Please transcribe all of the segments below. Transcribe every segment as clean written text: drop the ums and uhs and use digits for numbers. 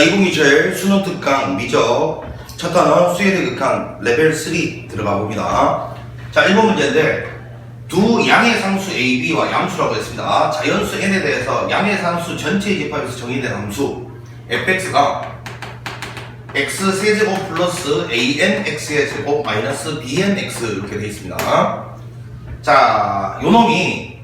2027 수능 특강 미적 첫 단원 수열의 극한 레벨 3 들어가 봅니다. 자, 1번 문제인데 두 양의 상수 a, b와 양수라고 했습니다. 자연수 n에 대해서 양의 상수 전체의 집합에서 정의된 함수 fx가 x 세제곱 플러스 anx의 제곱 마이너스 bnx 이렇게 되어 있습니다. 자, 요놈이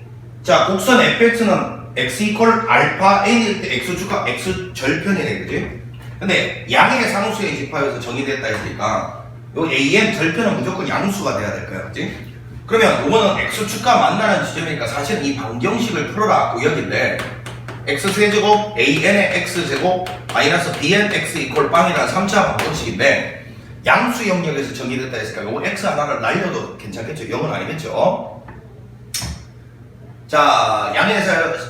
자 곡선 fx는 x 이퀄 알파 n일 때 x축과 x절편이네, 그지? 근데 양의 상수의 집합에서 정의됐다 했으니까 요 an 절편은 무조건 양수가 돼야 될 거야, 그지? 그러면 요거는 x축과 만나는 지점이니까 사실은 이 방정식을 풀어라 구역인데 x세제곱 an의 x제곱 마이너스 bnx 이퀄 빵이라는 3차 방정식인데 양수 영역에서 정의됐다 했으니까 요거 x 하나를 날려도 괜찮겠죠? 0은 아니겠죠? 자, 양의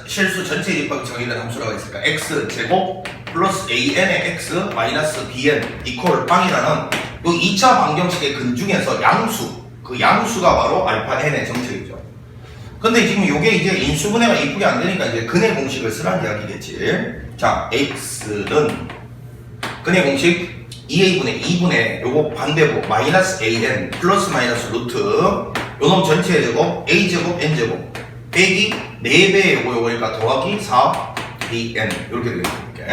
실수 전체 집합이 정의된 함수라고 했으니까 x제곱 플러스 an의 x 마이너스 bn 이퀄 빵이라는 요 2차 방정식의 근중에서 양수, 그 양수가 바로 알파 n의 정체이죠. 근데 지금 요게 이제 인수분해가 이쁘게 안 되니까 이제 근의 공식을 쓰라는 이야기겠지. 자, x는 근의 공식 2a분의 2분의 요거 반대부 마이너스 an 플러스 마이너스 루트 요놈 전체의 제곱 a제곱 n제곱 빼기 4배의 요거니까 더하기 4bn 이렇게 되겠습니다.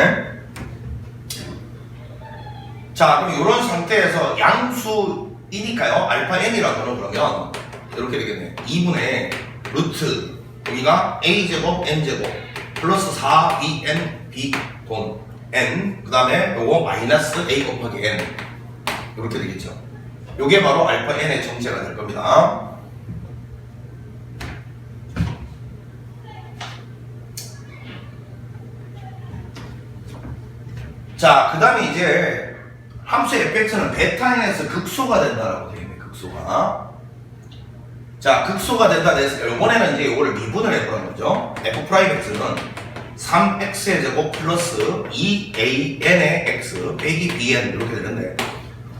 자, 그럼 이런 상태에서 양수이니까요 알파 n이라고는 그러면 이렇게 되겠네. 2분의 루트 여기가 a제곱 n제곱 플러스 4bn b돈 n 그 다음에 요거 마이너스 a 곱하기 n 이렇게 되겠죠. 요게 바로 알파 n의 정체가 될 겁니다. 자, 그 다음에 이제 함수 fx는 베타 n에서 극소가 된다라고 되어 있네. 극소가. 자, 극소가 된다 됐으니까 이번에는 이제 이거를 미분을 해보는 거죠. f'x는 3x의 제곱 플러스 2an의 x 빼기 bn 이렇게 되는데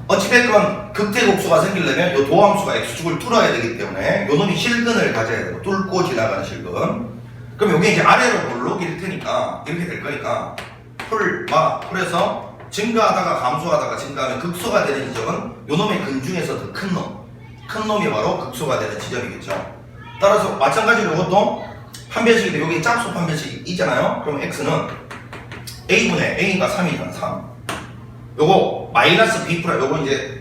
어찌됐건 극대극소가 생기려면 이 도함수가 x축을 뚫어야 되기 때문에 요 놈이 실근을 가져야 되고 뚫고 지나가는 실근. 그럼 요게 이제 아래로 볼록일 테니까 이렇게 될 거니까 풀에서 증가하다가 감소하다가 증가하면 극소가 되는 지점은 요 놈의 근중에서 더 큰 놈. 큰 놈이 바로 극소가 되는 지점이겠죠. 따라서 마찬가지로 이것도 판별식인데 여기 짝수 판별식이 있잖아요. 그럼 x는 a분의 a가 3이잖아. 3. 요거 마이너스 b 프라임 요거 이제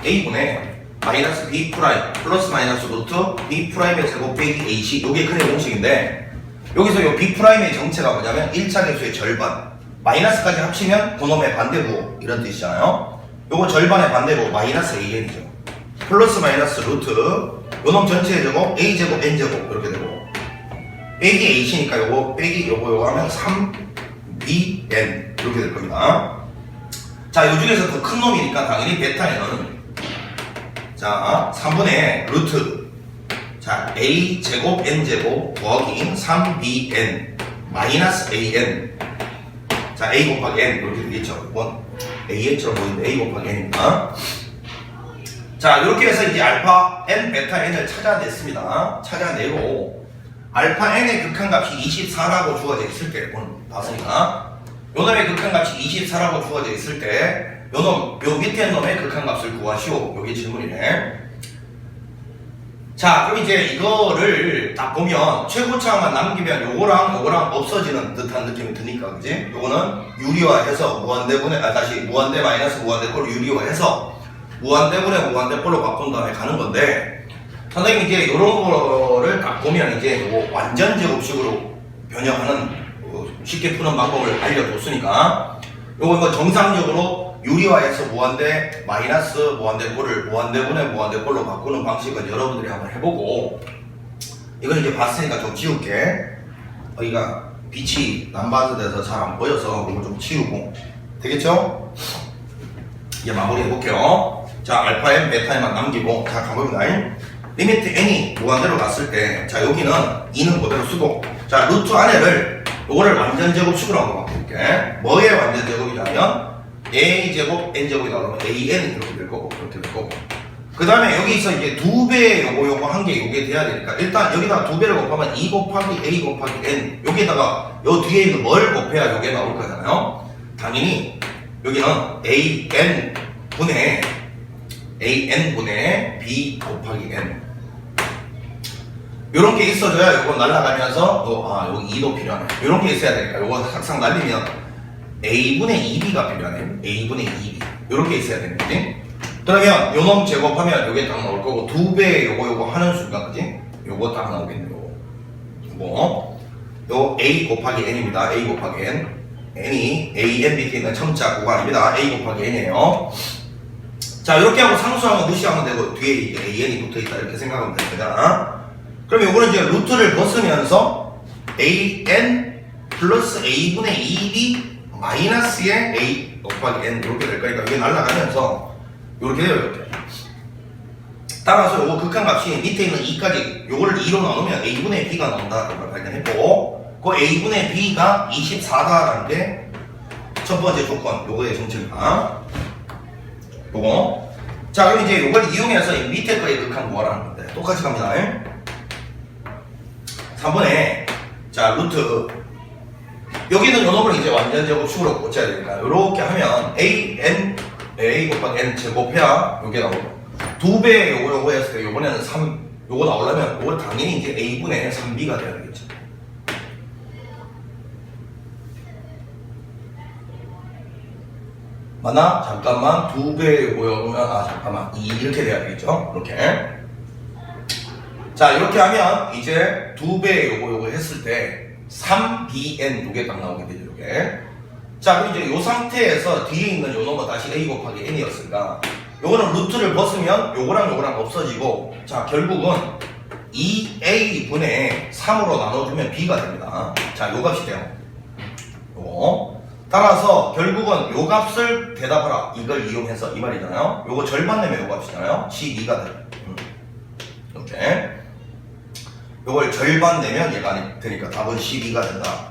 a분의 마이너스 b 프라임 플러스 마이너스 루트 b 프라임의 제곱 빼기 ac 요게 근의 공식인데 여기서 요 b 프라임의 정체가 뭐냐면 1차 계수의 절반 마이너스까지 합치면 그놈의 반대부 이런 뜻이잖아요. 요거 절반의 반대부 마이너스 an이죠. 플러스 마이너스 루트 요놈 전체의 제곱 a제곱 n제곱 이렇게 되고 빼기 ac니까 요거 빼기 요거 하면 3bn 이렇게 될 겁니다. 자, 요 중에서 더 큰 놈이니까 당연히 베타에는 자 3분의 루트 자 a제곱 n제곱 더하기 3bn 마이너스 an 자 a 곱하기 n 이렇게 되겠죠. 이건 an처럼 보이는데 a 곱하기 n입니다. 자, 이렇게 해서 이제 알파 n, 베타 n을 찾아냈습니다. 찾아내고 알파 n의 극한값이 24라고 주어져 있을 때 오늘 봤으니까 요놈의 극한값이 24라고 주어져 있을 때 요놈 요 밑에 놈의 극한값을 구하시오. 요게 질문이네. 자, 그럼 이제 이거를 딱 보면 최고차만 남기면 요거랑 없어지는 듯한 느낌이 드니까, 그지? 요거는 유리화해서 무한대분의 다시 무한대 마이너스 무한대꼴로 유리화해서 무한대분의 무한대꼴로 바꾼 다음에 가는 건데 선생님이 이제 요런 거를 딱 보면 이제 요거 완전 제곱식으로 변형하는 쉽게 푸는 방법을 알려줬으니까 요거 뭐 정상적으로 유리화해서 무한대 마이너스 무한대꼴을 무한대분의 무한대꼴로 바꾸는 방식은 여러분들이 한번 해보고 이건 이제 봤으니까 좀 지울게. 여기가 빛이 남반사돼서 잘 안 보여서 이거 좀 지우고 되겠죠? 이제 마무리 해볼게요. 자, 알파 n, 베타 n만 남기고 자 가봅니다. 리미트 n이 무한대로 갔을 때 자 여기는 2는 그대로 쓰고 자 루트 안에를 요거를 완전 제곱식으로 한번 바꿀게. 뭐의 완전 제곱이냐면 a제곱 n제곱이다 그러면 an 이렇게 될 거고 이렇게 될 거고 그 다음에 여기서 이제 2배 요거 한 개 요게 돼야 되니까 일단 여기다 2배를 곱하면 2 곱하기 a 곱하기 n 여기다가 요 뒤에 있는 뭘 곱해야 요게 나올 거잖아요. 당연히 여기는 an분의 b 곱하기 n 요런 게 있어줘야 요거 날라가면서 또 여기 2도 필요하네. 요런 게 있어야 되니까 요거 항상 날리면 a분의 2b가 필요하네. a분의 2b 요런 게 있어야 되는 거지. 그러면 요놈 제곱하면 요게 딱 나올 거고 2배 요거 하는 순간 그지? 요거 딱 나오겠네. 요거 요 a 곱하기 n입니다. a 곱하기 n n이 a, n 밑에 있는 첨자 구간입니다. a 곱하기 n이에요. 자 이렇게 하고 상수하면 무시하면 되고 뒤에 이제 an이 붙어있다 이렇게 생각하면 됩니다. 그럼 요거는 이제 루트를 벗으면서 an 플러스 a분의 2b 마이너스의 a 곱하기 n 이렇게 될 거니까 이게 날아가면서 이렇게 돼요. 이렇게 따라서 요거 극한값이 밑에 있는 2까지 요거를 2로 나누면 a분의 b가 나온다는 걸 발견했고 그 a분의 b가 24다라는 게 첫 번째 조건 요거의 정체입니다. 요거 자 그럼 이제 요걸 이용해서 이 밑에 거의 극한 구하라는 건데 똑같이 갑니다. 3번에 자 루트 여기는 요 놈을 이제 완전 제곱식으로 고쳐야 되니까 요렇게 하면 a 곱하기 n 제곱해야 요게 나오고 2배 요거 했을 때 요번에는 3 요거 나오려면 요거 당연히 이제 a분의 3b가 돼야 되겠죠. 맞나? 잠깐만 2배 요거면 잠깐만 이렇게 돼야 되겠죠. 이렇게 자 이렇게 하면 이제 2배 요거 했을 때 3bn 요게 딱 나오게 되죠. 요게 자 그럼 이제 요 상태에서 뒤에 있는 요 놈은 다시 a 곱하기 n이었으니까 요거는 루트를 벗으면 요거랑 없어지고 자 결국은 2a분의 3으로 나눠주면 b가 됩니다. 자 요 값이 돼요. 요거 따라서 결국은 요 값을 대답하라 이걸 이용해서 이 말이잖아요. 요거 절반 내면 요 값이잖아요. 12가 돼요. 이렇게 요걸 절반 내면 얘가 되니까 답은 12가 된다.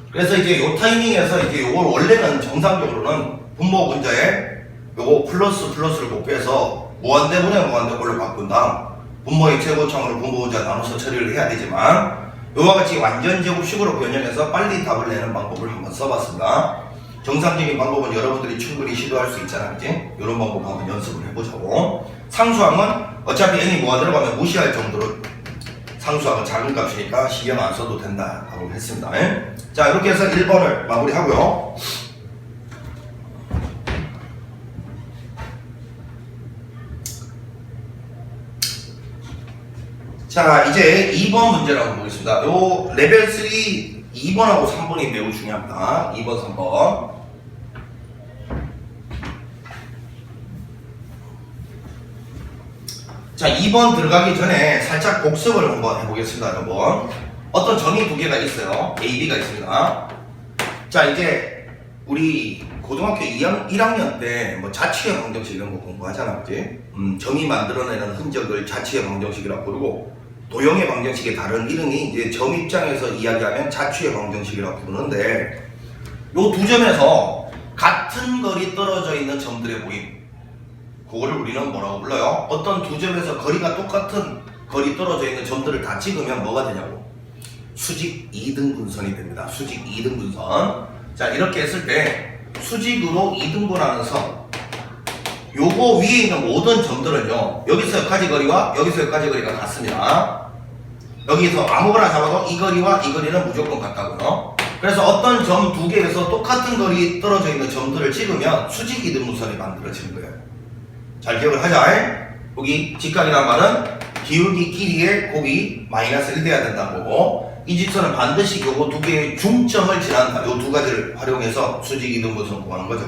그래서 이제 요 타이밍에서 이제 요걸 원래는 정상적으로는 분모 분자에 요거 플러스를 곱해서 무한대분의 무한대꼴로 바꾼 다음 분모의 최고창으로 분모 분자 나눠서 처리를 해야 되지만 요와 같이 완전 제곱식으로 변형해서 빨리 답을 내는 방법을 한번 써봤습니다. 정상적인 방법은 여러분들이 충분히 시도할 수 있잖아, 그치? 이런 방법 한번 연습을 해보자고. 상수항은 어차피 n이 뭐가 들어가면 무시할 정도로 상수항은 작은 값이니까 신경 안 써도 된다 라고 했습니다. 자 이렇게 해서 1번을 마무리하고요. 자 이제 2번 문제라고 보겠습니다. 요 레벨 3 2번하고 3번이 매우 중요합니다. 2번 3번 자 2번 들어가기 전에 살짝 복습을 한번 해보겠습니다. 여러분 어떤 점이 두 개가 있어요. A, B가 있습니다. 자 이제 우리 고등학교 1학년 때 뭐 자취형 방정식 이런 거 공부하잖아, 그치? 점이 만들어내는 흔적을 자취형 방정식이라고 부르고 도형의 방정식의 다른 이름이 이제 점 입장에서 이야기하면 자취형 방정식이라고 부르는데 요 두 점에서 같은 거리 떨어져 있는 점들의 모임 그거를 우리는 뭐라고 불러요? 어떤 두 점에서 거리가 똑같은 거리 떨어져 있는 점들을 다 찍으면 뭐가 되냐고 수직 2등분선이 됩니다. 수직 2등분선 자 이렇게 했을 때 수직으로 2등분하는 선 요거 위에 있는 모든 점들은요 여기서 여기까지 거리와 여기서 여기까지 거리가 같습니다. 여기서 아무거나 잡아도 이 거리와 이 거리는 무조건 같다고요. 그래서 어떤 점 두 개에서 똑같은 거리 떨어져 있는 점들을 찍으면 수직 2등분선이 만들어지는 거예요. 잘 기억을 하자. 여기 직각이라는 말은 기울기 길이의 곱이 마이너스 1 돼야 된다고 이 직선은 반드시 요거 두 개의 중점을 지난다. 요 두 가지를 활용해서 수직 2등분선 구하는 거죠.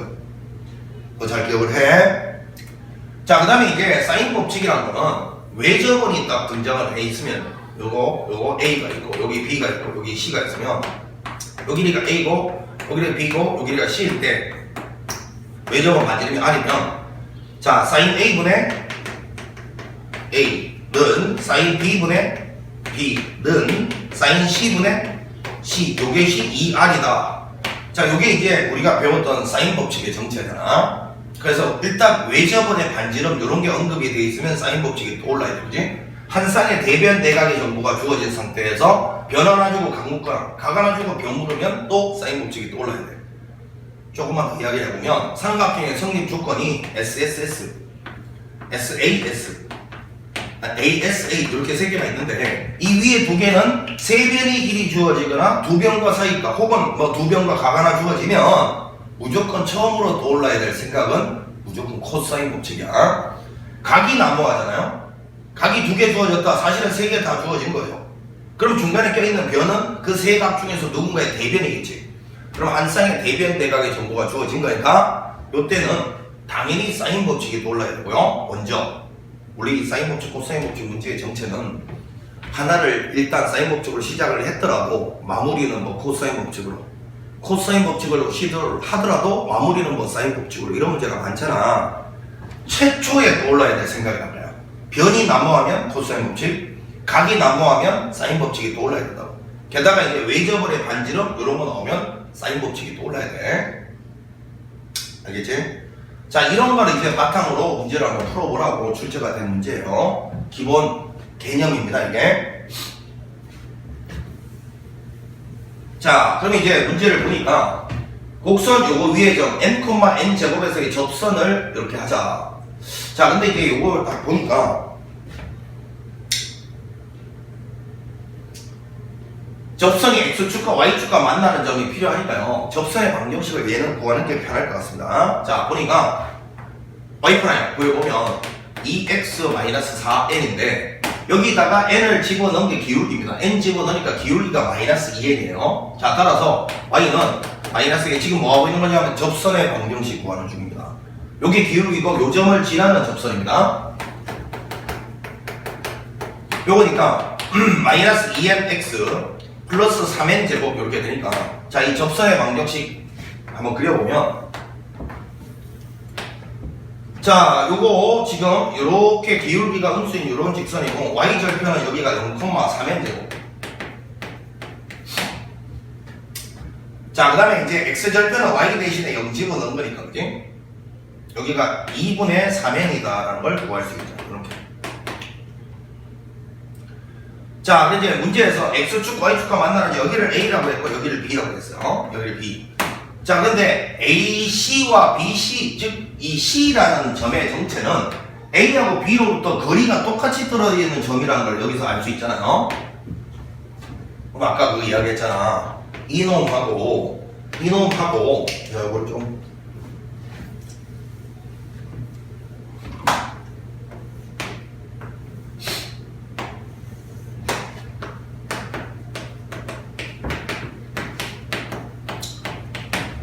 그거 잘 기억을 해. 자, 그 다음에 이제 사인 법칙이라는 거는 외접원이 딱 등장을 해 있으면 요거 A가 있고 여기 B가 있고 여기 C가 있으면 여기 길이가 A고 여기 길이가 B고 여기 길이가 C일 때 외접원 반지름이 R이면 자 사인 A분의 A는 사인 B분의 B는 사인 C분의 C 요게 2R이다. 자 요게 이제 우리가 배웠던 사인 법칙의 정체잖아. 그래서 일단 외접원의 반지름 이런 게 언급이 되어 있으면 사인 법칙이 떠올라야 되지. 한 쌍의 대변 대각의 정보가 주어진 상태에서 변 하나 주고 각 묶거나 각 하나 주고 변 물으면 또 사인 법칙이 떠올라야 돼. 조금만 더 이야기를 해보면 삼각형의 성립 조건이 SSS, SAS, ASA 이렇게 세 개가 있는데 이 위에 두 개는 세 변의 길이 주어지거나 두 변과 사이가 혹은 뭐 두 변과 각 하나 주어지면 무조건 처음으로 떠올라야 될 생각은 무조건 코사인 법칙이야. 각이 나무하잖아요. 각이 두 개 주어졌다. 사실은 세 개 다 주어진 거예요. 그럼 중간에 껴있는 변은 그 세 각 중에서 누군가의 대변이겠지. 그럼 한 쌍의 대변 대각의 정보가 주어진 거니까 이때는 당연히 사인 법칙이 떠올라야 되고요. 먼저 우리 사인 법칙, 코사인 법칙 문제의 정체는 하나를 일단 사인 법칙으로 시작을 했더라도 마무리는 뭐 코사인 법칙으로, 코사인 법칙으로 시도를 하더라도 마무리는 뭐 사인 법칙으로, 이런 문제가 많잖아. 최초에 떠올라야 될 생각이란 말이야. 변이 난무하면 코사인 법칙, 각이 난무하면 사인 법칙이 떠올라야 된다고. 게다가 이제 외접을의 반지름 이런 거 나오면 사인 법칙이 떠올라야 돼. 알겠지? 자, 이런 거를 이제 바탕으로 문제를 한번 풀어보라고 출제가 된 문제예요. 기본 개념입니다, 이게. 자, 그럼 이제 문제를 보니까 곡선 요거 위에 점 n, n제곱에서의 접선을 이렇게 하자. 자, 근데 이제 요걸 딱 보니까 접선이 x축과 y축과 만나는 점이 필요하니까요. 접선의 방정식을 얘는 구하는 게 편할 것 같습니다. 자, 보니까 y' 보여보면 2x-4n인데 여기다가 n을 집어넣은 게 기울기입니다. n 집어넣으니까 기울기가 -2n이에요. 자, 따라서 y는 -에 지금 뭐하고 있는 거냐면 접선의 방정식 구하는 중입니다. 여기 기울기고 요 점을 지나는 접선입니다. 요거니까 -2nx 플러스 3n제곱 이렇게 되니까, 자, 이 접선의 방정식 한번 그려보면, 자, 요거 지금 요렇게 기울기가 음수인 요런 직선이고 y절편은 여기가 0,3n제곱. 자, 그 다음에 이제 x절편은 y 대신에 0 집어넣은 거니까, 그지? 여기가 2분의 3n이다 라는 걸 구할 수 있죠. 이렇게. 자, 이제 문제에서 x축, y축과 만나는 여기를 a라고 했고 여기를 b라고 했어요. 여기를 b. 자, 근데 AC와 BC, 즉 이 C라는 점의 정체는 A하고 B로부터 거리가 똑같이 떨어지는 점이라는 걸 여기서 알 수 있잖아요. 그럼 아까 그 이야기 했잖아. 이놈하고 자, 이걸 좀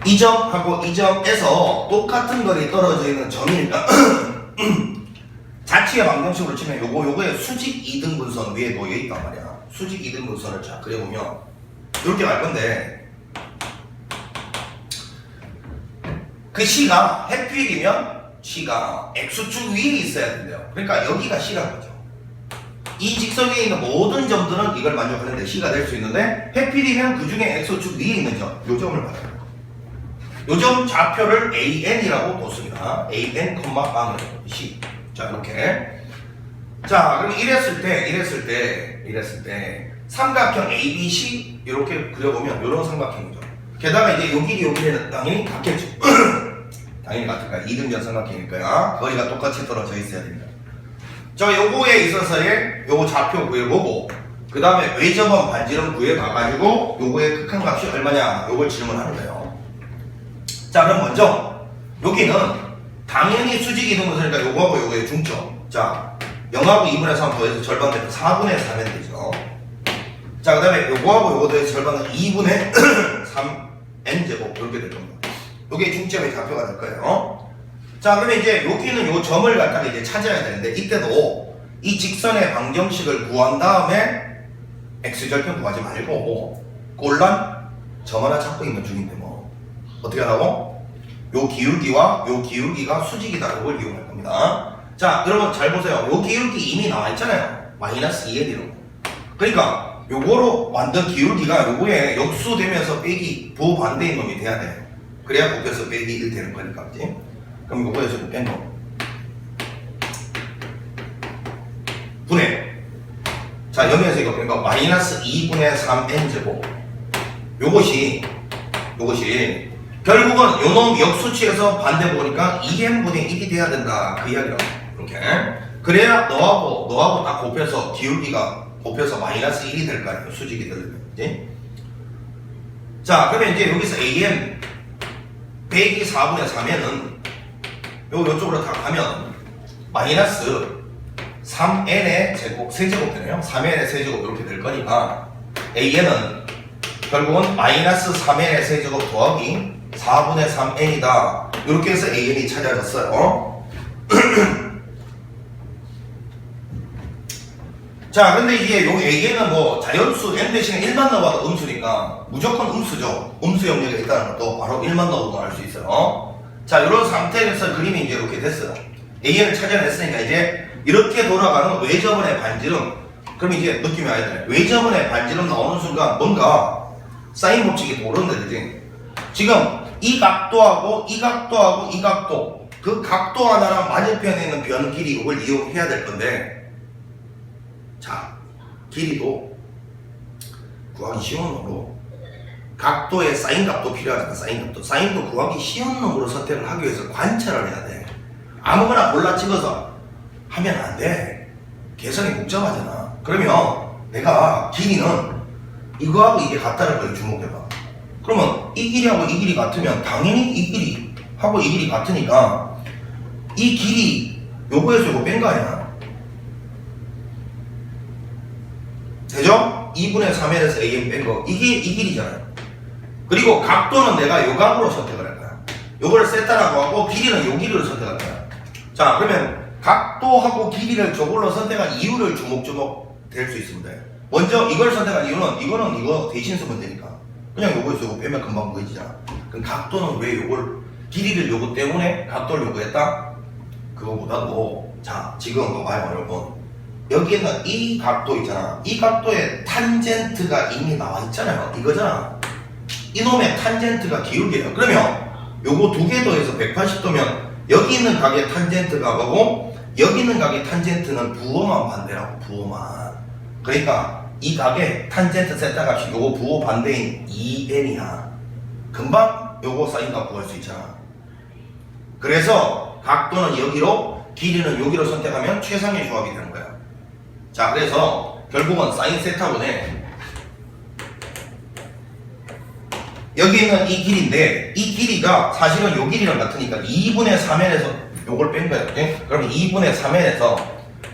이 점하고 이 점에서 똑같은 거리 떨어져 있는 점이니까 자취의 방정식으로 치면 요거의 수직 이등분선 위에 놓여 있단 말이야. 수직 이등분선을 자 그려보면 이렇게 갈 건데, 그 C가 해필이면 C가 X축 위에 있어야 된대요. 그러니까 여기가 C란 거죠. 이 직선 위에 있는 모든 점들은 이걸 만족하는데 C가 될 수 있는데, 해필이면 그 중에 X축 위에 있는 점, 요 점을 받아요. 요점 좌표를 AN이라고 뒀습니다. AN, 마늘 C. 자, 이렇게. 자, 그럼 이랬을 때 삼각형 ABC 이렇게 그려보면 이런 삼각형이죠. 게다가 이제 요 길이 요 길이는 당연히 같겠죠. 당연히 같을까요? 이등변 삼각형이니까요. 거리가 똑같이 떨어져 있어야 됩니다. 자, 요거에 있어서의 요거 좌표 구해보고, 그 다음에 외접원 반지름 구해봐가지고 요거의 극한값이 얼마냐 요걸 질문하는 거예요. 자, 그럼 먼저 여기는 당연히 수직 이등분선이니까 요거하고 요거의 중점. 자, 0하고 2분의 3 더해서 절반 되면 4분의 4면 되죠. 자, 그 다음에 요거하고 요거 더해서 절반은 2분의 3n제곱 이렇게 될 겁니다. 요게 중점의 좌표가 될 거예요. 자, 그러면 이제 여기는 요 점을 갖다가 이제 찾아야 되는데, 이때도 이 직선의 방정식을 구한 다음에 x절편 구하지 말고 꼴란 점 하나 찾고 있는 중인데 뭐 어떻게 하라고? 요 기울기와 요 기울기가 수직이다. 이걸 이용할 겁니다. 자, 여러분 잘 보세요. 요 기울기 이미 나와 있잖아요. -2n이라고. 그러니까 요거로 만든 기울기가 요거에 역수되면서 빼기 부반대인 놈이 돼야 돼. 그래야 곱해서 빼기 1 되는 거니까, 그지? 그럼 요거에서 뺀 거. 분해. 자, 여기에서 이거 그러니까 -2분의 3n제곱. 요것이 결국은 요놈 역수치에서 반대 보니까 2n분의 1이 돼야 된다. 그 이야기라고. 이렇게. 그래야 너하고 딱 곱해서 기울기가 곱해서 마이너스 1이 될 거 아니에요. 수직이 되려면. 그치? 자, 그러면 이제 여기서 an 빼기 4분의 3n은 요쪽으로 다 가면 마이너스 3n의 제곱, 세제곱 되네요. 3n의 세제곱 이렇게 될 거니까 an은 결국은 마이너스 3n의 세제곱 더하기 4분의 3n이다. 이렇게 해서 an이 찾아졌어요. 자, 근데 이게 요 an은 뭐 자연수 n 대신에 1만 넣어봐도 음수니까 무조건 음수죠. 음수 영역에 있다는 것도 바로 1만 넣어도 알 수 있어요. 자, 이런 상태에서 그림이 이제 이렇게 됐어요. an을 찾아냈으니까 이제 이렇게 돌아가는 외접원의 반지름. 그럼 이제 느낌이 와야 돼. 외접원의 반지름 나오는 순간 뭔가 사인 법칙이 도는데, 그지? 지금 이 각도하고 이 각도하고 이 각도, 그 각도 하나랑 맞은편에 있는 변 길이 이걸 이용해야 될 건데, 자, 길이도 구하기 쉬운 놈으로 각도의 사인 값도 필요하잖아. 사인 값도. 사인도 구하기 쉬운 놈으로 선택을 하기 위해서 관찰을 해야 돼. 아무거나 골라 찍어서 하면 안 돼. 계산이 복잡하잖아. 그러면 내가 길이는 이거하고 이게 같다는 걸 주목해봐. 그러면 이 길이하고 이 길이 같으면 당연히 이 길이하고 이 길이 같으니까 이 길이 요거에서 요거 뺀 거 아니야. 되죠? 2분의 3n에서 an 뺀 거. 이게 이 길이잖아요. 그리고 각도는 내가 요 각으로 선택을 할 거야. 요거를 세타라고 하고 길이는 요 길이로 선택할 거야. 자, 그러면 각도하고 길이를 저걸로 선택한 이유를 조목조목 될 수 있습니다. 먼저 이걸 선택한 이유는 이거는 이거 대신 쓰면 되니까 그냥 요거에서 요거 빼면 금방 보이잖아. 그럼 각도는 왜 요걸 길이를 요거 때문에 각도를 요구했다? 그거보다도 자, 지금 봐봐요 여러분. 여기에는 이 각도 있잖아. 이 각도에 탄젠트가 이미 나와 있잖아요. 이거잖아. 이놈의 탄젠트가 기울기예요. 그러면 요거 두 개 더해서 180도면 여기 있는 각의 탄젠트가 뭐고 여기 있는 각의 탄젠트는 부호만 반대라고. 부호만. 그러니까 이 각의 탄젠트 세타 값이 요거 부호 반대인 2n이야. 금방 요거 사인값 구할 수 있잖아. 그래서 각도는 여기로 길이는 여기로 선택하면 최상의 조합이 되는 거야. 자, 그래서 결국은 사인 세타분에 여기 있는 이 길인데 이 길이가 사실은 요 길이랑 같으니까 2분의 3n에서 요걸 뺀 거예요. 네? 그러면 2분의 3n에서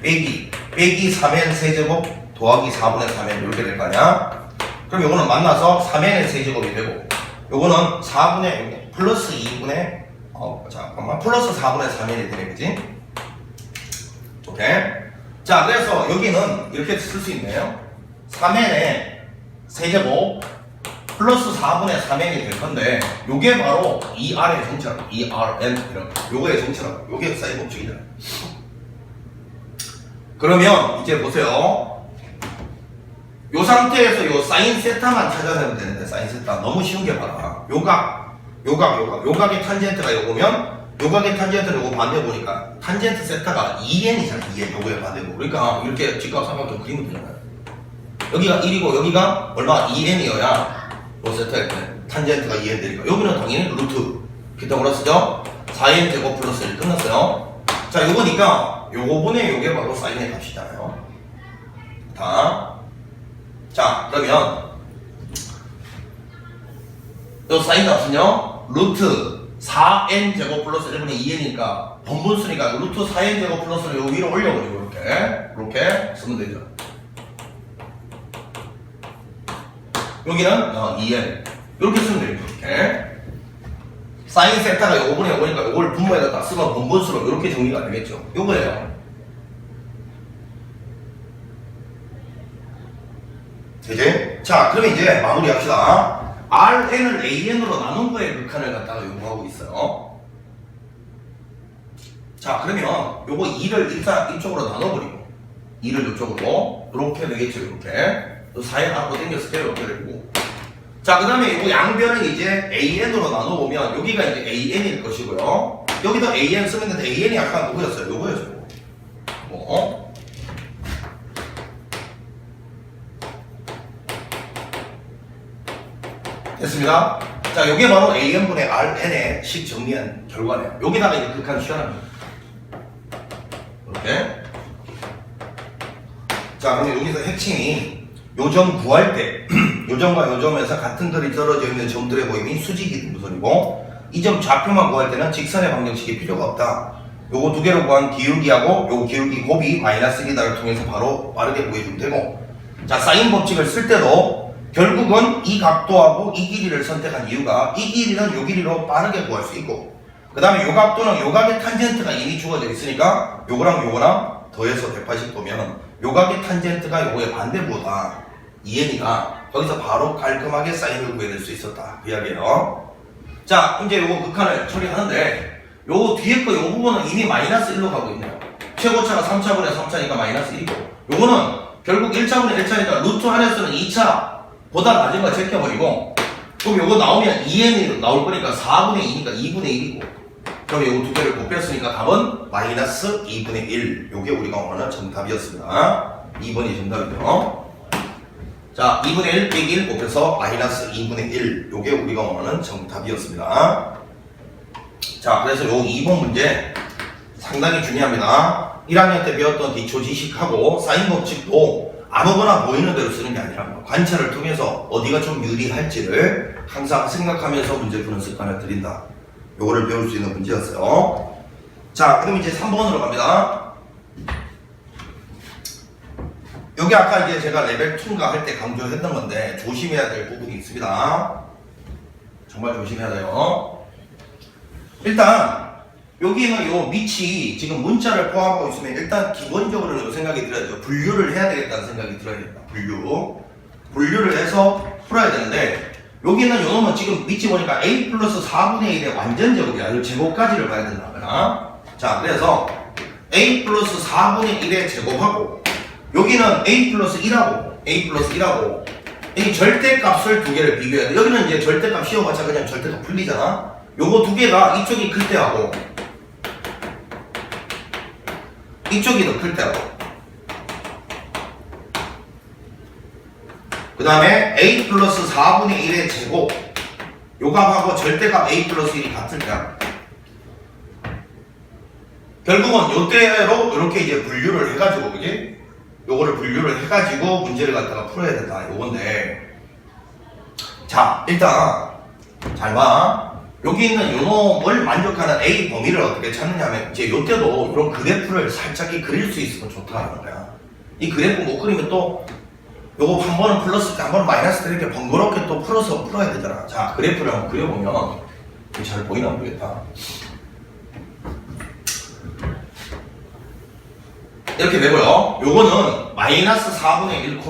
빼기 3n 세제곱 더하기 4분의 3n 이렇게 될 거 아니야? 그럼 요거는 만나서 3n의 세제곱이 되고 요거는 4분의 플러스 2분의 잠깐만 플러스 4분의 3n이 되네. 그지? 오케이? 자, 그래서 여기는 이렇게 쓸 수 있네요. 3n의 세제곱 플러스 4분의 3n이 될 건데 요게 바로 ER의 정체라고. ERN 이렇게 요거의 정체라고. 요게 사인 법칙이잖아. 그러면 이제 보세요. 요 상태에서 요 사인 세타만 찾아내면 되는데 사인 세타 너무 쉬운 게 봐라. 요각의 탄젠트가 요거면 요각의 탄젠트는 요거 반대 보니까 탄젠트 세타가 2n이잖아. 2n 요거의 반대고. 그러니까 이렇게 직각삼각형 그리면 되잖아요. 여기가 1이고 여기가 얼마 2n이어야 요 세타일 때 탄젠트가 2n 되니까 여기는 당연히 루트 기타고라 쓰죠. 4n 제곱 플러스 1 끝났어요. 자, 요거니까 요거분의 요게 바로 사인의 값이잖아요. 자, 그러면 요 사인 값은요 루트 4n 제곱 플러스 1분의 2n이니까 번분수니까 루트 4n 제곱 플러스를 요 위로 올려버리고 이렇게 쓰면 되죠. 여기는 2n 이렇게 쓰면 되죠. 이렇게 사인 세타가 요거분에 요거니까 요걸 분모에다 딱 쓰면 번분수로 이렇게 정리가 되겠죠. 요거예요. 되지? 자, 그러면 이제 마무리합시다. Rn을 AN으로 나눈 거의 극한을 갖다가 요구하고 있어요. 자, 그러면 요거 2를 일단 이쪽으로 나눠버리고 2를 이쪽으로 이렇게 되겠죠. 이렇게 또 4n 앞으로 당겼을 때 이렇게 되고 자, 그 다음에 요거 양변을 이제 AN으로 나눠보면 여기가 이제 AN일 것이고요. 여기도 AN 쓰면 되는데 AN이 약간 누구였어요? 요거였어요. 됐습니다. 자, 요게 바로 AN분의 RN의 식 정리한 결과네요. 여기다가 이제 극한 시원합니다. 이렇게. 자, 그럼 여기서 핵심이 요점 구할 때 요점과 요점에서 같은 거리 떨어져 있는 점들의 모임이 수직이 등분선이고 이 점 좌표만 구할 때는 직선의 방정식이 필요가 없다. 요거 두 개로 구한 기울기하고 요거 기울기 곱이 마이너스 1이다를 통해서 바로 빠르게 구해주면 되고 자, 사인 법칙을 쓸 때도 결국은 이 각도하고 이 길이를 선택한 이유가 이 길이는 요 길이로 빠르게 구할 수 있고 그 다음에 요 각도는 요 각의 탄젠트가 이미 주어져 있으니까 요거랑 요거랑 더해서 180도면 요 각의 탄젠트가 요거의 반대보다 2n이다. 거기서 바로 깔끔하게 사인을 구해낼 수 있었다. 그 이야기예요. 자, 이제 요거 극한을 처리하는데 요 뒤에 거 요 부분은 이미 마이너스 1로 가고 있네요. 최고차가 3차분의 3차니까 마이너스 1이고 요거는 결국 1차분의 1차니까 루트 안에서는 2차 보다 낮은 거 제껴버리고 그럼 요거 나오면 2n이 나올 거니까 4분의 2니까 2분의 1이고 그럼 요거 두 개를 곱했으니까 답은 마이너스 2분의 1 요게 우리가 원하는 정답이었습니다. 2번이 정답이죠. 자, 2분의 1 빼기 1 곱해서 마이너스 2분의 1 요게 우리가 원하는 정답이었습니다. 자, 그래서 요 2번 문제 상당히 중요합니다. 1학년 때 배웠던 기초 지식하고 사인 법칙도 아무거나 보이는 대로 쓰는 게 아니라 관찰을 통해서 어디가 좀 유리할지를 항상 생각하면서 문제 푸는 습관을 들인다. 요거를 배울 수 있는 문제였어요. 자, 그럼 이제 3번으로 갑니다. 여기 아까 이제 제가 레벨 2인가 할 때 강조했던 건데 조심해야 될 부분이 있습니다. 정말 조심해야 돼요. 일단 여기는 요 밑이 지금 문자를 포함하고 있으면 일단 기본적으로는 요 생각이 들어야 돼요. 분류를 해야 되겠다는 생각이 들어야 됩니다. 분류를 해서 풀어야 되는데 여기는 요 놈은 지금 밑이 보니까 a 플러스 4분의 1의 완전 제곱이야. 요 제곱까지를 봐야 된다. 자, 그래서 a 플러스 4분의 1의 제곱하고 여기는 a 플러스 1하고 이 절대값을 두 개를 비교해야 돼. 여기는 이제 절대값 씌워봤자 그냥 절대값 풀리잖아. 요거 두 개가 이쪽이 클 때하고 이쪽이 더 클 때하고 그 다음에 a 플러스 4분의 1의 제곱 요 값하고 절대값 a 플러스 1이 같을 때하고 결국은 요때로 이렇게 이제 분류를 해가지고 그지? 요거를 분류를 해가지고 문제를 갖다가 풀어야 된다. 요건데 자, 일단 잘 봐. 여기 있는 요 놈을 만족하는 A 범위를 어떻게 찾느냐면 이제 요때도 이런 그래프를 살짝 그릴 수 있으면 좋다는 거야. 이 그래프 못 그리면 또 요거 한 번은 플러스 때 한 번은 마이너스 때 이렇게 번거롭게 또 풀어서 풀어야 되잖아. 자, 그래프를 한번 그려보면 잘 보이나 모르겠다. 이렇게 되고요. 요거는 마이너스 4분의 1,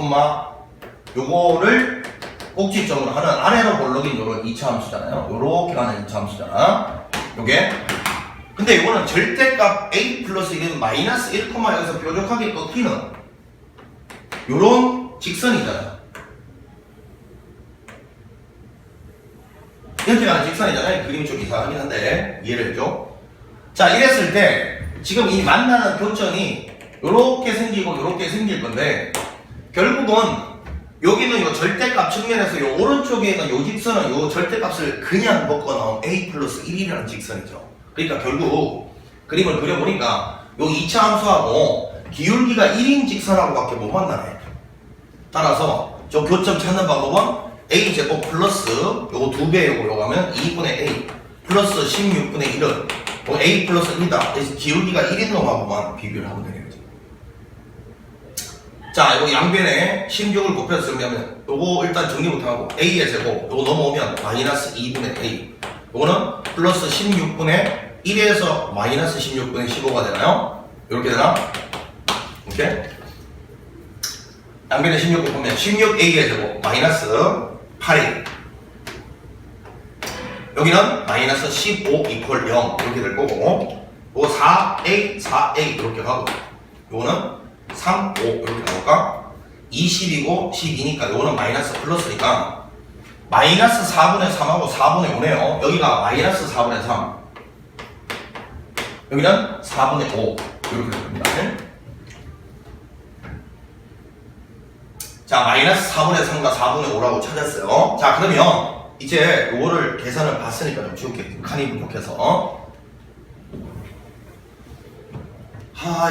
요거를 꼭지점으로 하는 아래로 볼록인 요런 2차 함수잖아요. 요렇게 가는 2차 함수잖아. 요게. 근데 요거는 절대값 a 플러스 1은 마이너스 1, 여기서 뾰족하게 꺾이는 요런 직선이잖아요. 이렇게 가는 직선이잖아요. 그림이 좀 이상하긴 한데 이해를 해줘. 자, 이랬을 때 지금 이 만나는 교점이 요렇게 생기고 요렇게 생길 건데 결국은 여기는 요 절대값 측면에서 요 오른쪽에 있는 요 직선은 요 절대값을 그냥 먹고 나온 a 플러스 1이라는 직선이죠. 그러니까 결국 그림을 그려보니까 요 2차 함수하고 기울기가 1인 직선하고 밖에 못 만나네. 따라서 저 교점 찾는 방법은 a 제곱 플러스 요거 2배 요거 하면 2분의 a 플러스 16분의 1은 a 플러스 1이다. 그래서 기울기가 1인 놈하고만 비교를 하면 되겠죠. 자, 이거 양변에 16을 곱해서 정리하면 요거 일단 정리부터 하고 a의 제곱 요거 넘어오면 마이너스 2분의 a 요거는 플러스 16분의 1에서 마이너스 16분의 15가 되나요? 이렇게 되나? 오케이? 양변에 16 곱하면 16a의 제곱 마이너스 8a 여기는 마이너스 15 이퀄 0 이렇게 될 거고 요거 4a 이렇게 가고 요거는 3, 5 이렇게 나올까? 20이고 12니까 요거는 마이너스 플러스니까 마이너스 4분의 3하고 4분의 5네요. 여기가 마이너스 4분의 3 여기는 4분의 5 이렇게 됩니다. 자, 마이너스 4분의 3과 4분의 5라고 찾았어요. 자, 그러면 이제 요거를 계산을 봤으니까 좀 지울게. 칸이 부족해서.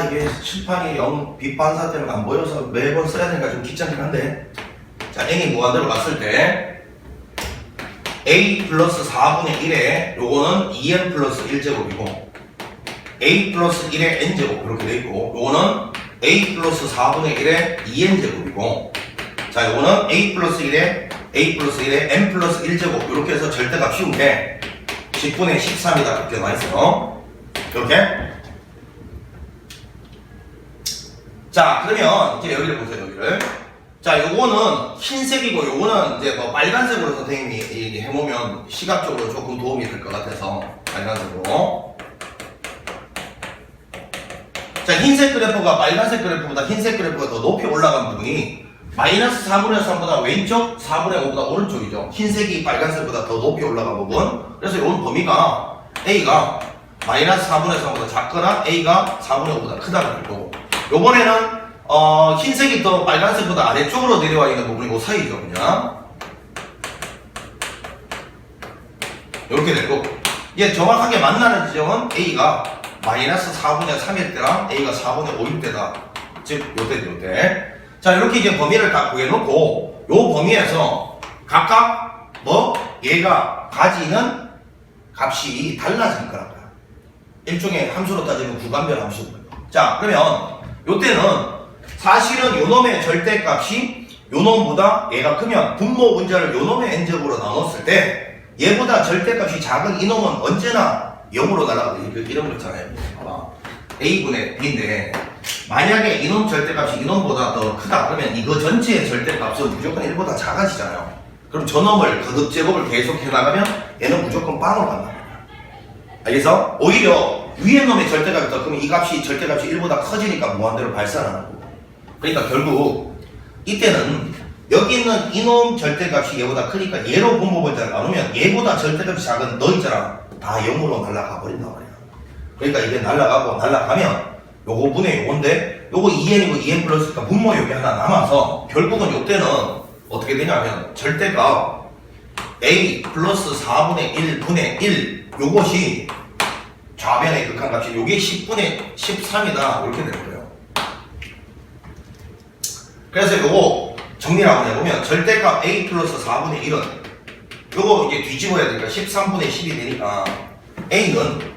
이게 칠판이 영 빛 반사 때문에 안 보여서 매번 써야 되니까 좀 귀찮긴 한데. 자, n이 무한대로 갔을 때 a 플러스 4분의 1에 요거는 2n 플러스 1제곱이고 a 플러스 1에 n제곱 이렇게 돼 있고 요거는 a 플러스 4분의 1에 2n제곱이고 자 요거는 a 플러스 1에 n 플러스 1제곱 이렇게 해서 절대값 씌운 게 10분의 13이다 이렇게 나와있어요. 이렇게. 자 그러면 이제 여기를 보세요. 여기를. 자 요거는 흰색이고 요거는 이제 뭐 빨간색으로 선생님이 해보면 시각적으로 조금 도움이 될 것 같아서 빨간색으로. 자 흰색 그래프가 빨간색 그래프보다 흰색 그래프가 더 높이 올라간 부분이 마이너스 4분의 3보다 왼쪽 4분의 5보다 오른쪽이죠. 흰색이 빨간색보다 더 높이 올라간 부분. 그래서 이런 범위가 A가 마이너스 4분의 3보다 작거나 A가 4분의 5보다 크다는 거고 요번에는 흰색이 더 빨간색보다 아래쪽으로 내려와 있는 부분이 그 사이죠. 그냥 이렇게 되고 이게 정확하게 만나는 지점은 A가 마이너스 4분의 3일 때랑 A가 4분의 5일 때다. 즉 요때. 자 이렇게 이제 범위를 다 구해놓고 요 범위에서 각각 얘가 가지는 값이 달라질 거라고요. 일종의 함수로 따지면 구간별 함수고요. 자 그러면 요때는 사실은 요놈의 절대값이 요놈보다 얘가 크면 분모 분자를 요놈의 n제곱으로 나눴을 때 얘보다 절대값이 작은 이놈은 언제나 0으로 날아가고 이런 거 있잖아요. 봐봐. a분의 b인데 만약에 이놈 절대값이 이놈보다 더 크다 그러면 이거 전체의 절대값은 무조건 1보다 작아지잖아요. 그럼 저놈을 거듭 제곱을 계속 해나가면 얘는 무조건 빵으로 간다. 알겠어? 오히려 위에 놈의 절대값이 더 크면 이 값이 절대값이 1보다 커지니까 무한대로 발산하는 거고. 그러니까 결국 이때는 여기 있는 이놈 절대값이 얘보다 크니까 얘로 분모분자를 나누면 얘보다 절대값이 작은 너 있잖아. 다 0으로 날아가 버린단 말이야. 그러니까 이게 날아가면 요거 분의 요건데 요거 2n이고 2n 플러스니까 분모 요게 하나 남아서 결국은 요때는 어떻게 되냐면 절대값 a 플러스 4분의 1분의 1 요것이 좌변의 극한값이 요게 10분의 13이다 이렇게 되는 거예요. 그래서 요거 정리를 한번 해보면 절대값 a 플러스 4분의 1은 요거 이제 뒤집어야 되니까 13분의 10이 되니까 A는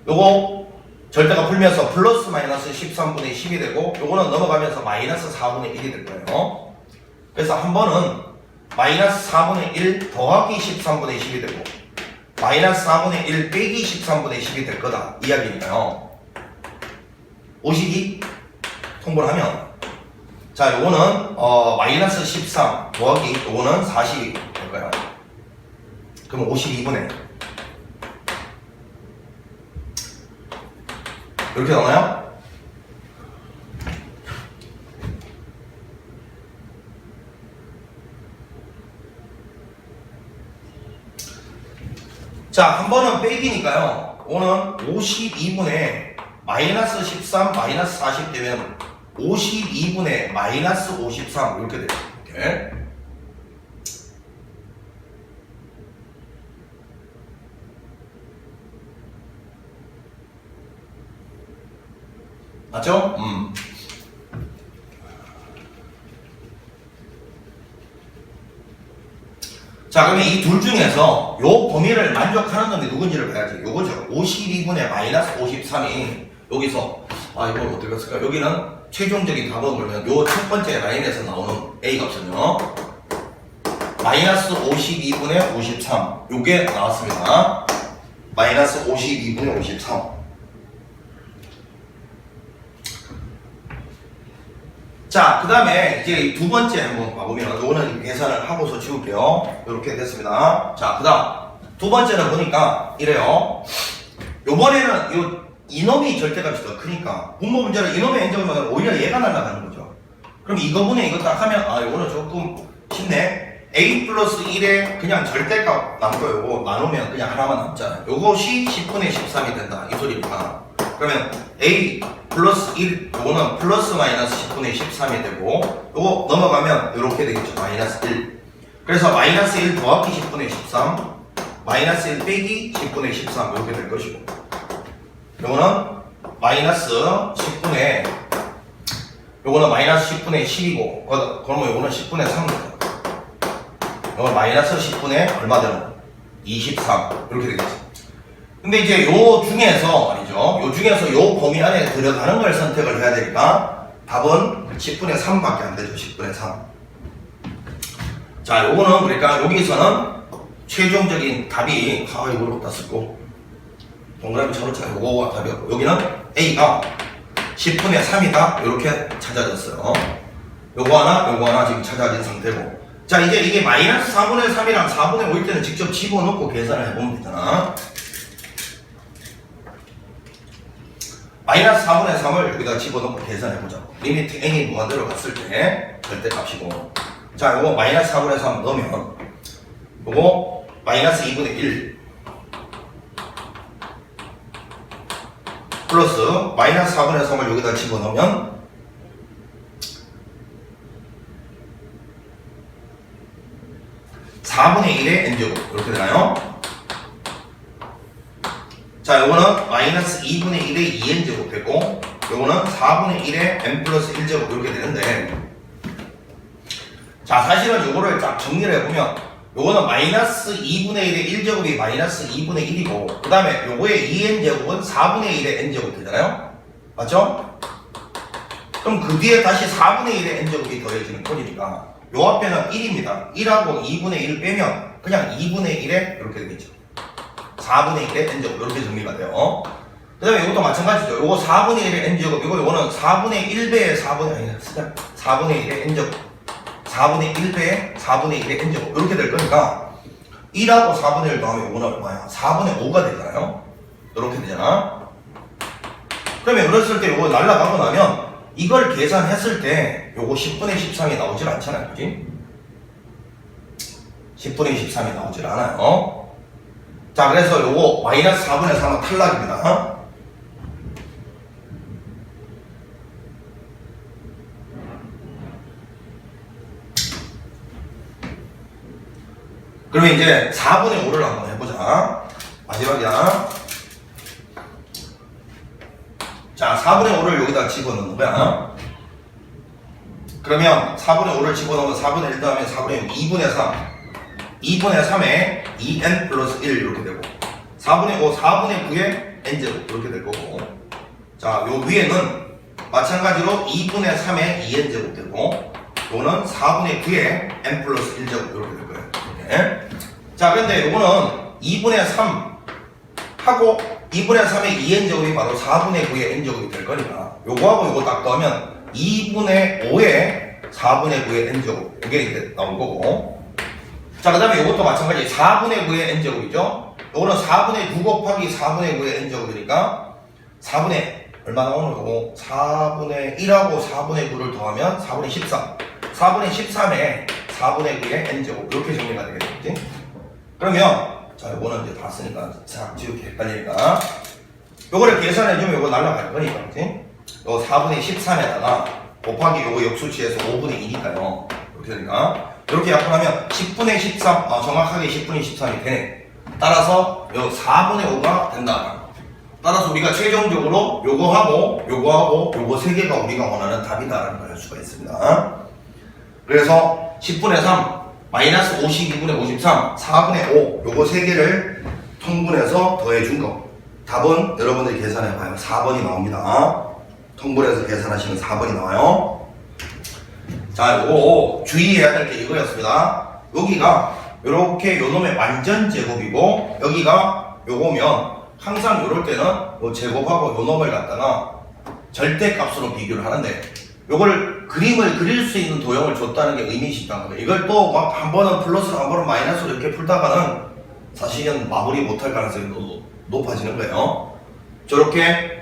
요거 절대값 풀면서 플러스 마이너스 13분의 10이 되고 요거는 넘어가면서 마이너스 4분의 1이 될 거예요. 그래서 한 번은 마이너스 4분의 1 더하기 13분의 10이 되고 마이너스 4분의 1 빼기 13분의 10이 될 거다 이야기니까요. 52 통보를 하면 자 요거는 마이너스 13 더하기 요거는 40이 될 거예요. 그럼 52분의 이렇게 나오나요? 자, 한 번은 빼기니까요. 오는 52분의 마이너스 13 마이너스 40 되면 52분의 마이너스 53 이렇게 돼요. 이렇게. 맞죠? 자, 그러면 이 둘 중에서 요 범위를 만족하는 놈이 누군지를 봐야지. 요거죠. 52분의 마이너스 53이 여기서 이걸 어떻게 했을까? 여기는 최종적인 답은 그러면 요 첫 번째 라인에서 나오는 A 값은요. 마이너스 52분의 53 요게 나왔습니다. 마이너스 52분의 53. 자, 그 다음에 이제 두 번째 한번 봐보면 요거는 계산을 하고서 지울게요. 이렇게 됐습니다. 자, 그 다음 두 번째는 보니까 이래요. 요번에는 요 이놈이 절대값이 더 크니까 분모 문제를 이놈의 n제곱이면 오히려 얘가 날아가는 거죠. 그럼 이거분에 이거 딱 하면 요거는 조금 쉽네. a 플러스 1에 그냥 절대값 남고 요거 나누면 그냥 하나만 남잖아요. 요것이 10분의 13이 된다 이 소리니까. 그러면 a 플러스 1 요거는 플러스 마이너스 10분의 13이 되고 요거 넘어가면 이렇게 되겠죠. 마이너스 1. 그래서 마이너스 1 더하기 10분의 13 마이너스 1 빼기 10분의 13 이렇게 될 것이고 요거는 마이너스 10분의 요거는 마이너스 10분의 10이고 그러면 요거는 10분의 3입니다. 요거는 마이너스 10분의 얼마 되는 23 이렇게 되겠죠. 근데 이제 요 중에서 말이죠. 요 중에서 요 범위 안에 들어가는 걸 선택을 해야 되니까 답은 10분의 3밖에 안 되죠. 10분의 3. 자, 요거는 그러니까 여기서는 최종적인 답이 이걸 갖다 쓰고 동그라미 쳐놓자. 요거가 답이었고 여기는 A가 10분의 3이다. 이렇게 찾아졌어요. 요거 하나 지금 찾아진 상태고. 자, 이제 이게 마이너스 4분의 3이랑 4분의 5일 때는 직접 집어넣고 계산을 해보면 되잖아. 마이너스 4분의 3을 여기다 집어넣고 계산해보자. 리미트 n이 무한대로 갔을 때 절대값이고. 자, 요거 마이너스 4분의 3 넣으면 요거 마이너스 2분의 1 플러스 마이너스 4분의 3을 여기다 집어넣으면 (4분의 1의 n제곱) 이렇게 되나요? 자, 요거는 마이너스 2분의 1의 2n제곱 되고 요거는 4분의 1의 n 플러스 1제곱 이렇게 되는데, 자, 사실은 요거를 딱 정리를 해보면 요거는 마이너스 2분의 1의 1제곱이 마이너스 2분의 1이고 그 다음에 요거의 2n제곱은 4분의 1의 n제곱 되잖아요? 맞죠? 그럼 그 뒤에 다시 4분의 1의 n제곱이 더해지는 꼴이니까 요 앞에는 1입니다. 1하고 2분의 1 빼면 그냥 2분의 1에 이렇게 되겠죠. 4분의 1의 n제곱 이렇게 정리가 돼요. 그 다음에 이것도 마찬가지죠. 요거 4분의 1의 n제곱 요거는 4분의 1배의 4분의 1의 n제곱 4분의 1배의 4분의 1의 n제곱 이렇게 될 거니까 1하고 4분의 1 더하면 요거는 얼마야? 4분의 5가 되잖아요. 이렇게 되잖아. 그러면 그랬을 때 요거 날라가고 나면 이걸 계산했을 때 요거 10분의 13이 나오질 않잖아요. 그지? 10분의 13이 나오질 않아요. 자, 그래서 요거 마이너스 4분의 3은 탈락입니다. 그러면 이제 4분의 5를 한번 해보자. 마지막이야. 자, 4분의 5를 여기다 집어넣는 거야. 그러면 4분의 5를 집어넣으면 4분의 1 더하면 4분의 6, 2분의 3 2분의 3에 2n 플러스 1 이렇게 되고 4분의 5, 4분의 9에 n제곱 이렇게 될 거고, 자, 요 위에는 마찬가지로 2분의 3에 2n제곱 되고 요거는 4분의 9에 n 플러스 1제곱 이렇게 될 거예요. 이렇게. 자, 근데 요거는 2분의 3 하고 2분의 3의 2n제곱이 바로 4분의 9의 n제곱이 될 거니까 요거하고 요거 딱 더하면 2분의 5에 4분의 9의 n제곱 이게 이제 나올 거고, 자, 그 다음에 요것도 마찬가지 4분의 9의 n제곱이죠. 요거는 4분의 9 곱하기 4분의 9의 n제곱이니까 4분의 얼마 나오는 거고 4분의 1하고 4분의 9를 더하면 4분의 13 4분의 13에 4분의 9의 n제곱 이렇게 정리가 되겠지. 그러면 자, 요거는 이제 다 쓰니까 싹 지우기 헷갈리니까 요거를 계산해주면 요거 날라갈 거니까, 그치? 요 4분의 13에다가 곱하기 요거 역수치에서 5분의 2니까요. 이렇게 되니까 이렇게 약분하면 10분의 13, 정확하게 10분의 13이 되네. 따라서 요 4분의 5가 된다. 따라서 우리가 최종적으로 요거하고 요거 세 개가 우리가 원하는 답이다라는 걸 알 수가 있습니다. 그래서 10분의 3 마이너스 52분의 53 4분의 5 요거 세 개를 통분해서 더해준 거, 답은 여러분들이 계산해봐요. 4번이 나옵니다. 통분해서 계산하시면 4번이 나와요. 자, 요거 주의해야 될 게 이거였습니다. 여기가 요렇게 요놈의 완전 제곱이고 여기가 요거면 항상 요럴 때는 요 제곱하고 요놈을 갖다가 절대값으로 비교를 하는데 요걸 그림을 그릴 수 있는 도형을 줬다는 게 의미가 있다는 거예요. 이걸 또 막 한 번은 플러스로 한 번은 마이너스로 이렇게 풀다가는 사실은 마무리 못할 가능성이 높아지는 거예요. 저렇게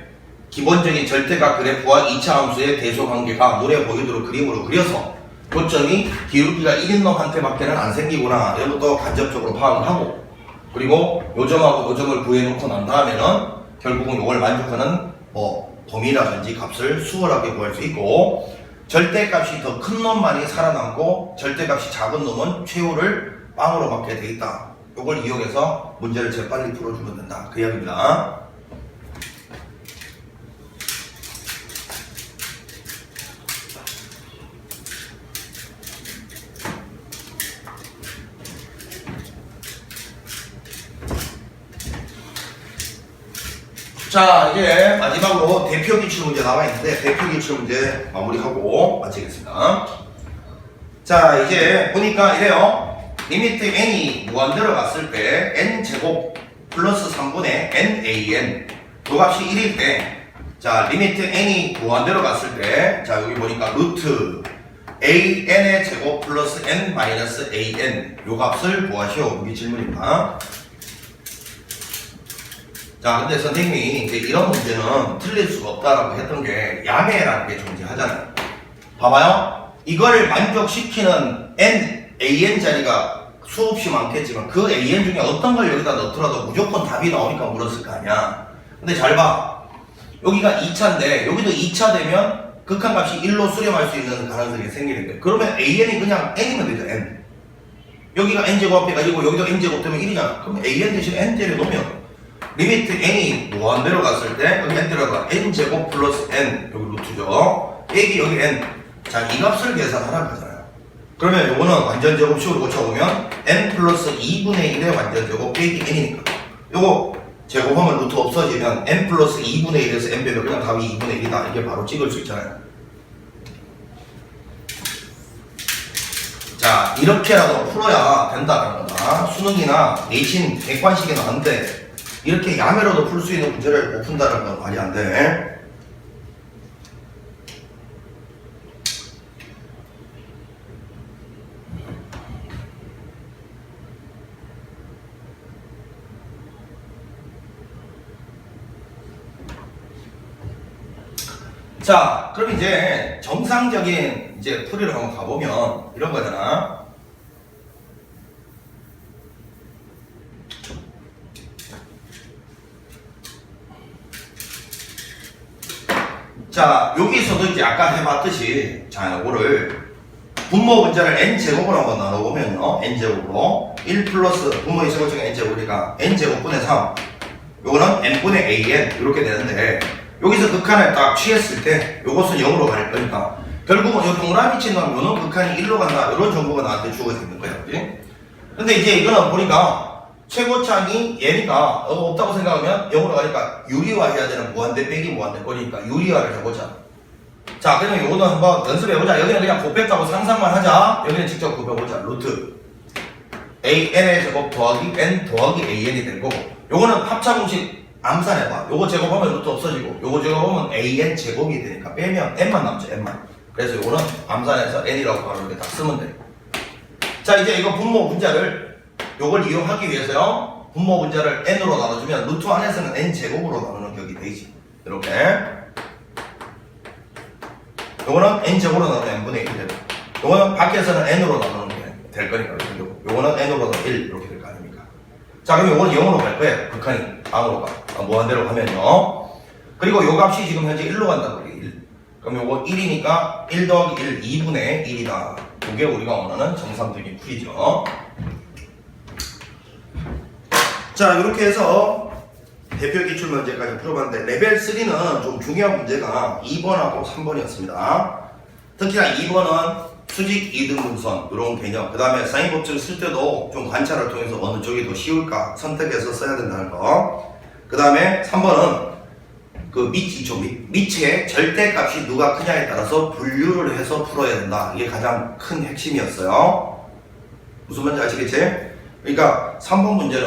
기본적인 절대값 그래프와 2차 함수의 대소 관계가 눈에 보이도록 그림으로 그려서 요점이 기울기가 1인 놈한테 밖에는 안 생기구나 이런 것도 간접적으로 파악을 하고, 그리고 요점하고 요점을 구해놓고 난 다음에는 결국은 이걸 만족하는 범위라든지 값을 수월하게 구할 수 있고, 절대값이 더 큰 놈만이 살아남고 절대값이 작은 놈은 최후를 빵으로 맞게 돼 있다. 이걸 이용해서 문제를 재빨리 풀어주면 된다. 그 이야기입니다. 자, 이제 마지막으로 대표 기출 문제 나와 있는데 대표 기출 문제 마무리하고 마치겠습니다. 자, 이제 보니까 이래요. 리미트 n이 무한대로 갔을 때 n제곱 플러스 3분의 nan 요 값이 1일 때, 자, 리미트 n이 무한대로 갔을 때, 자, 여기 보니까 루트 an의 제곱 플러스 n 마이너스 an 요 값을 구하시오. 여기 질문입니다. 자, 근데 선생님이 이제 이런 문제는 틀릴 수가 없다라고 했던 게 야매라는 게 존재하잖아요. 봐봐요. 이걸 만족시키는 an 자리가 수없이 많겠지만 그 an 중에 어떤 걸 여기다 넣더라도 무조건 답이 나오니까 물었을 거 아니야. 근데 잘 봐. 여기가 2차인데 여기도 2차 되면 극한값이 1로 수렴할 수 있는 가능성이 생기는 거예요. 그러면 an이 그냥 n이면 되죠. n. 여기가 n제곱 앞에 가지고 여기도 n제곱 되면 1이잖아. 그럼 an 대신 n제를 놓으면 리미트 n이 무한대로 갔을 때 여기 n 들어가 n제곱 플러스 n 여기 루트죠. 빼기 여기 n. 자, 이 값을 계산하라고 하잖아요. 그러면 요거는 완전제곱식으로 고쳐보면 n 플러스 2분의 1의 완전제곱 빼기 n이니까 요거 제곱하면 루트 없어지면 n 플러스 2분의 1에서 n 빼면 그냥 답이 2분의 1이다. 이게 바로 찍을 수 있잖아요. 자, 이렇게라도 풀어야 된다는 거다. 수능이나 내신 객관식에는 안 돼. 이렇게 야매로도 풀 수 있는 문제를 못 푼다는 건 말이 안 돼. 자, 그럼 이제 정상적인 이제 풀이를 한번 가보면 이런 거잖아. 자, 여기서도 이제 아까 해봤듯이, 자, 요거를 분모 분자를 n제곱으로 한번 나눠보면요. n제곱으로 1 플러스 분모의 제곱 중에 n제곱이니까 n제곱분의 3 요거는 n분의 an 이렇게 되는데 여기서 극한을 딱 취했을 때 요것은 0으로 갈 거니까 결국은 요 동그라미 친 놈 요는 극한이 1로 간다 이런 정보가 나한테 주어져 있는 거야. 그치? 근데 이제 이거는 보니까 최고창이 얘니까 없다고 생각하면 0으로 가니까 유리화해야 되는 무한대 빼기 무한대 거리니까 유리화를 해보자. 자, 그러면 요거는 한번 연습해보자. 여기는 그냥 곱했다고 상상만 하자. 여기는 직접 곱해보자. 루트 an의 제곱 더하기 n 더하기 an이 될 거고 요거는 합차 공식 암산해봐. 요거 제곱하면 루트 없어지고 요거 제곱하면 an 제곱이 되니까 빼면 n만 남죠. n만. 그래서 요거는 암산해서 n이라고 바로 이렇게 딱 쓰면 돼. 자, 이제 이거 분모 분자를 요걸 이용하기 위해서요. 분모 분자를 n으로 나눠주면 루트 안에서는 n제곱으로 나누는 격이 되지. 이렇게 요거는 n제곱으로 나누면 n분의 1이 되고 요거는 밖에서는 n으로 나누는 게 될 거니까 요거는 n으로 나누면 1 이렇게 될 거 아닙니까? 자, 그럼 요거는 0으로 갈 거예요. 극한이 안으로 가. 무한대로 가면요. 그리고 요 값이 지금 현재 1로 간다고 그래. 1. 그럼 요거 1이니까 1 더하기 1 2분의 1이다. 그게 우리가 원하는 정상적인 풀이죠. 자, 이렇게 해서 대표 기출 문제까지 풀어봤는데 레벨 3는 좀 중요한 문제가 2번하고 3번이었습니다. 특히나 2번은 수직 2등분선 이런 개념, 그 다음에 사인 법칙을 쓸 때도 좀 관찰을 통해서 어느 쪽이 더 쉬울까 선택해서 써야 된다는 거. 그 다음에 3번은 그 밑의 절대값이 누가 크냐에 따라서 분류를 해서 풀어야 된다. 이게 가장 큰 핵심이었어요. 무슨 말인지 아시겠지? 그러니까 3번 문제는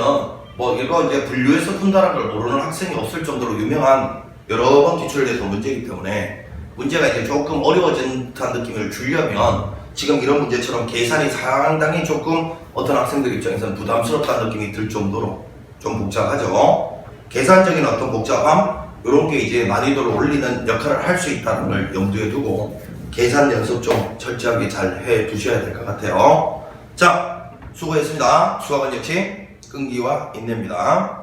뭐 이거 이제 분류해서 푼다는 걸 모르는 학생이 없을 정도로 유명한 여러 번 기출에 대해서 문제이기 때문에 문제가 이제 조금 어려워진 듯한 느낌을 주려면 지금 이런 문제처럼 계산이 상당히 조금 어떤 학생들 입장에서는 부담스럽다는 느낌이 들 정도로 좀 복잡하죠. 계산적인 어떤 복잡함 이런 게 이제 난이도를 올리는 역할을 할 수 있다는 걸 염두에 두고 계산 연습 좀 철저하게 잘 해 두셔야 될 것 같아요. 자, 수고했습니다. 수학은 역시 끈기와 인내입니다.